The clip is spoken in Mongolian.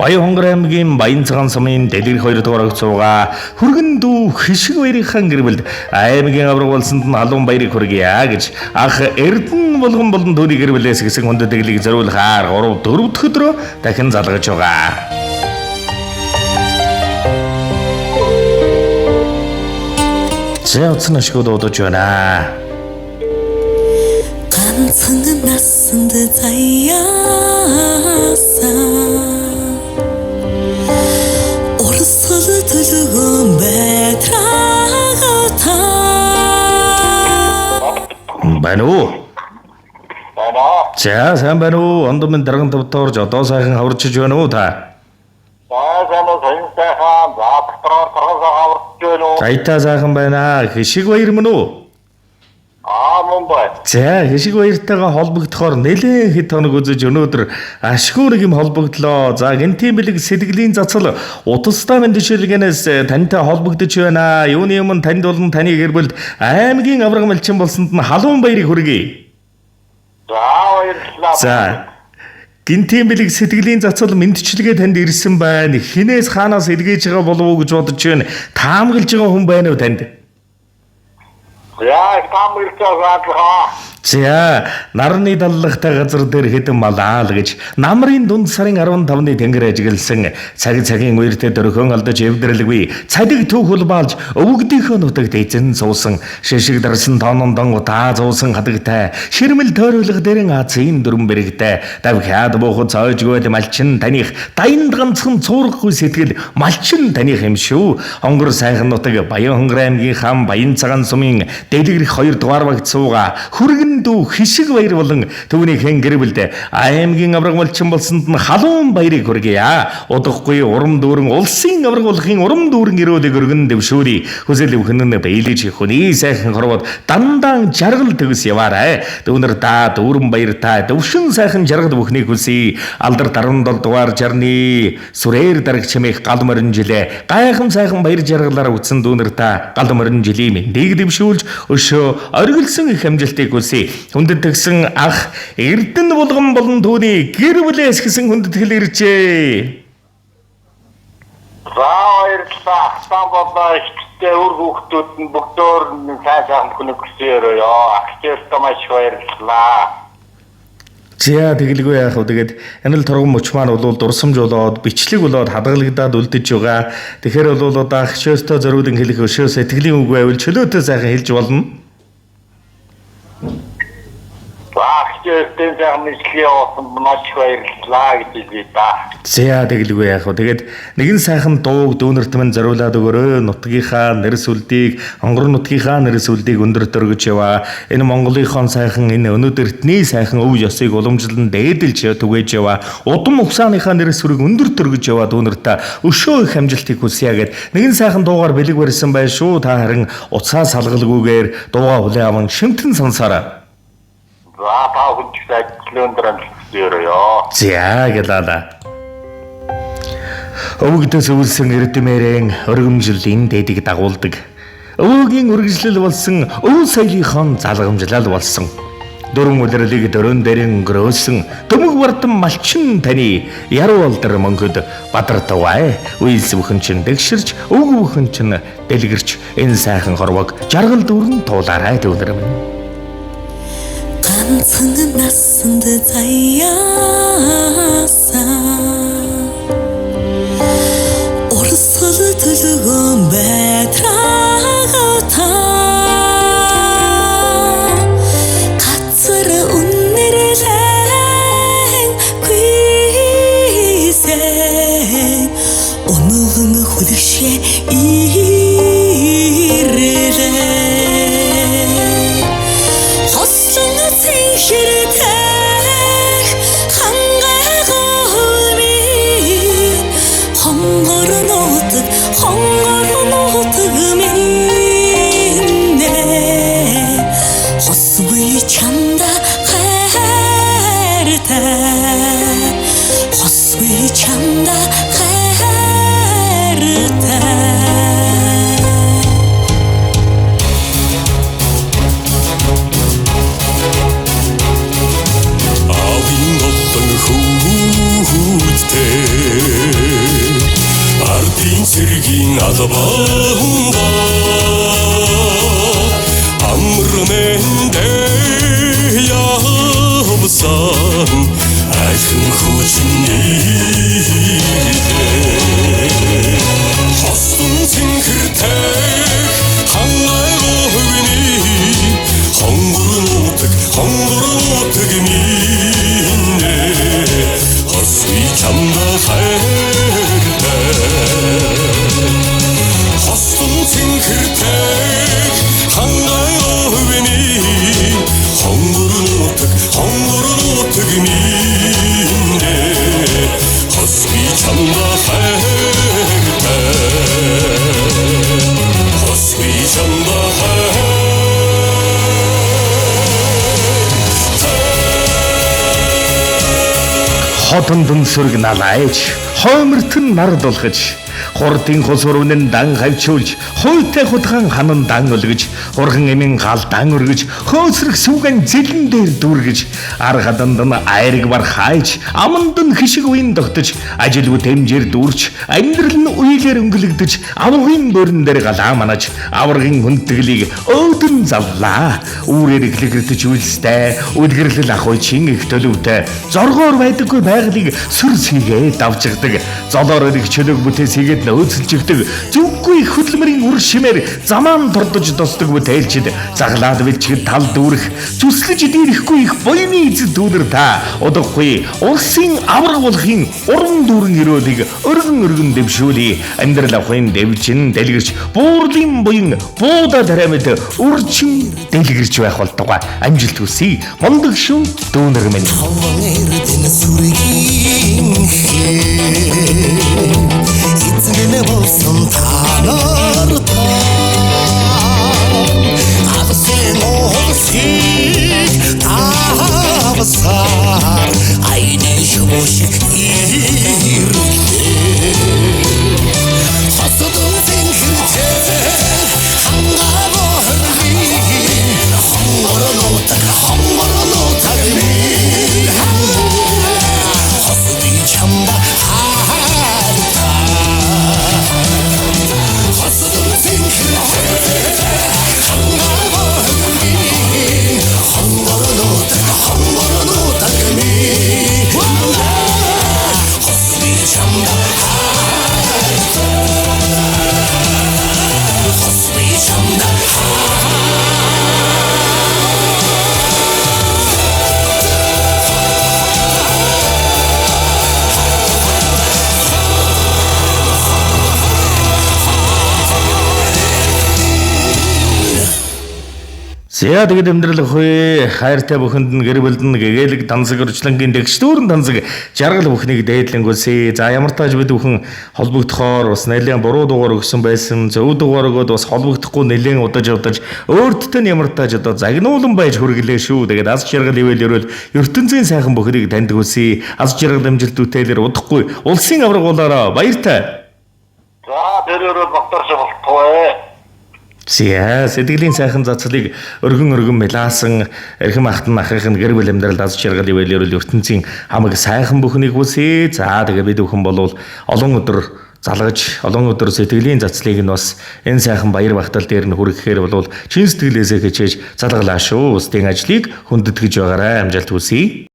Баян аймгийн Баян цагаан сумын дэлгэр 2 дугаар огцууга хүргэн дүү хишиг баярынхан гэрбэлд аймгийн авраг болсонд нь халуун баярыг хүргье гэж ах Эрдэнэ болгон болон түүний гэрбэлээс гэсэн хүндэтгэлийг зориулахаар 3 4 дахь өдрөө дахин залгаж байгаа. Зэвцэн ашгүй дуудаж байна. ганцхан насанд заяасан урсгал төлгөн байтрагата Байна уу? За сайн байна уу? Ондомын дарган тавтарж одоо сайхан хаварчиж байна уу та? Айтаа сайхан байна. Хишиг баяр мөн үү? Мөн бай. За хишиг баяртайгаа холбогдохоор нэлээд хэд хоног үзэж өнөөдөр ашгүй нэг юм холбогдлоо. За гинтийн бэлэг сэтгэлийн цацал утастай мэндчилгээнээс тантай холбогдож байна. Юуны юм танд болон таны гэр бүлд аймгийн авраг малчин болсонд нь халуун баярыг хүргэе. Баярлалаа. За гинтийн бэлэг сэтгэлийн цацал мэндчилгээ танд ирсэн байна. Хинээс хаанаас илгээж байгаа болов уу гэж бодож байна. Таамаглаж байгаа хүн байна уу танд? Яа, таамаглаж байгаа. За нарны даллагтай газар дээр хэдэн малаа л гэж намрын дунд сарын 15-ны тэнгэр ажигласан цагийн үертэй дөрхөн алдаж эвдэрлэггүй цадиг төв хулбаалж өвгдийнхөө нутагт эзэн суусан шишиг дарсан тоонондон утаа зуусан хадагтай ширмэл тойруулах дэрэн Азийн дөрөн бэрэгтэй давхиад буухад цоожгоод малчин таних дайнд ганцхан цуурахгүй сэтгэл малчин таних юм шүү. Хонгор сайхан нутаг Баян аймгийн хам Баян цагаан сумын дэлгэрэх 2 дугаар багцууга хүргэн дүү хишиг баяр болон түүний хэн гэр бүлд аймгийн авраг малчин болсонд нь халуун баярыг хүргэе. Удахгүй урам дүүрэн улсын авраг болохын урам дүүрэн ирүүлэг өргөн дэвшүүрий. Хүсэл өвхөн нь биелэж хүний сайхан хорвоод дандаа жаргал төгс яваарай. Дүүнэр та дүүрэн баяр та дөвшин сайхан жаргал бүхнийг хүсье. Алдар 17 дугаар жарны сүрээр дараг чимээх гал морин жилээ гайхан сайхан баяр жаргалаар үтсэн дүүнэр та гал морин жилийн мэндийг дэвшүүлж өшөө оргилсон их амжилтыг хүсье. Хүндэт тгсэн ах Эрдэнэ болгон болон түүний гэр бүлээс гэсэн хүндэтгэл иржээ. Баярлалаа. Самбалаа ихтэй үр хүүхдүүд нь бүгдөө сайхан хүнийг хүсээрөө. Ахчээр маш баярлалаа. За тэгэлгүй яах вэ? Тэгээд энэ л торгон мөч маань бол дурсамж болоод бичлэг болоод хадгалагдаад үлдэж байгаа. Тэгэхээр бол одоо агчөөстой зориулан хэлэх өшөө сэтгэлийн үг байвал чөлөөтэй сайхан хэлж болно. Ахчээр сайхан мэдлэгээ явуулсан маш баярлалаа гэж хэлье да. За тэгэлгүй яах вэ? Тэгээд нэгэн сайхан дууг дүүнерт мань зориулаад өгөөрэй. Нутгийнхаа нэрс үлдийг, хонгор нутгийнхаа нэрс үлдийг өндөрт өргөж яваа. Энэ Монголынхон сайхан энэ өнөөдөртний сайхан өв ёсыг уламжлан дээдэлж түгээж яваа. Удам ухсааныхаа нэрс үрэг өндөрт өргөж яваа дүүнерт өшөө их амжилтыг хүсье гэд нэгэн сайхан дуугаар бэлэг барьсан байх шүү. Та харин уцаа салгалгүйгээр дуугаа хүлээн аван шимтэн сонсоорой. За та хүн ч ажлын өндөр амжилттай. За гэлээ. Өвгдөөс өвлсөн эрдэмээрэн өргөмжлийн дэдийг дагуулдаг. Өвөгийн үргэлжлэл болсон өв соёлынхон залгамжлал болсон. Дөрвөн үлрэлийг дөрөн дээрэн өнгөрөөсөн төмөг бардам малчин таны яруу алдар мөнгөд бадартавай. Үйлс бүхэн чин дэгширч өг бүхэн чин дэлгэрч энэ сайхан хорвог жаргал дүүрэн туулаарай дүүнэр минь. ганцхан насанд заяасан урсгал төлгөн байтрагата гацар үнэрлэн гүйсэн өнөөгөн хүлэгшээ чамда Авин болон хүүхдээ талбаанда амарнэндэ явсан ахин хүчний хостун цэнхэртэй хангайгоо хөвний хонгорнотог минь хосви чамда хайртай хостун цэнхэртэй хангайгоо хөвний хонгорнотог минь хосви чамда хайртай хосви чамда хотон дүнсүрг налайж хоймертон нар дулгаж хурдын хус урвнэн дан хавчуулж хойтой хутгаан ханан дан өлгөж урган эмийн гал дан өргөж хөөсрөх сүгэн зэлэн дээр дүүргэж ар хаданд нь айраг бар хайж аманд нь хишиг уян тогтож ажилгүй тэмжээр дүүрч амьдрал нь уйлэр өнгөлөгдөж аврагын борин дээр галаа манаж аврагын хүндгэлийг өөдөн завлаа үүрээр эглэгэрдэж үйлстэй үлгэрлэл ах уйчин их төлөвтэй зоргоор байдаггүй байгалыг сүр сийгээ давжгадаг золоор ирэх чөлөөг бүтээсийгээд нөөцөлжигдэг зүггүй их хөдөлмөрийн үр шимээр замаан дурдж тосдог бүтээлчд заглаад бэлчгэд тал дүүрэх зүслэж дирэхгүй их буйны эзэд дүүнэр та удахгүй улсын авраг болохын уран дүүрэн өрөөлийг өргөн дэвшүүлээ амьдрал авахын дэвжин дэлгэрч буурлын буян буудаа тариамд үрчин дэлгэрч байх болтугай амжилт хүсье мундаг шүү дүүнэр минь Эрдэн сүргийн эцэгнэ болсон танартай авсын оолсыг тавсаар айны шушиг ирлээ хасадын зинхэртэй хангаагаа хөрвий хонгоронотаг хосби чамда хасадын зинхэртэй хангаагаа хөрвий хонгоронотаг хосби чамда хосби чамда Зя тэгээд амьдрал өхөө хайртай бүхэнд нь гэр бүлд нь гэгээлэг тансаг өрчлөнгийн дэгчдүүрэн тансаг жаргал бүхнийг дээдлэнгүүлсэ. За ямар тааж бид бүхэн холбогдохоор бас нэлээд буруу дугаар өгсөн байсан. Зөв дугаар өгөөд бас холбогдохгүй нэлээд удаж өөртөө нь ямар тааж одоо загнуулан байж хүргэлээ шүү. Тэгээд аз жаргал ивэл ерөөл ертөнцийн сайхан бүхнийг таньдгүүлсэ. Аз жаргал амжилт үтээлэр удахгүй улсын авраг болоороо баяртай. За тэрээр багтарч болтгоо. Зя сэтгэлийн сайхан зацлыг өргөн мэлаасан эрхэм ахтан ахын гэр бүл амьдрал аз жаргал ивэл ерөөл ертөнцийн хамаг сайхан бүхнийг хүсье. За тэгээ бид бүхэн болвол олон өдөр залгаж олон өдөр сэтгэлийн зацлыг нь бас энэ сайхан баяр багтал дээр нь хүргэхээр болвол чин сэтгэлээсээ хичээж залгалаа шүү. Устын ажлыг хүндэтгэж байгаарай амжилт хүсье.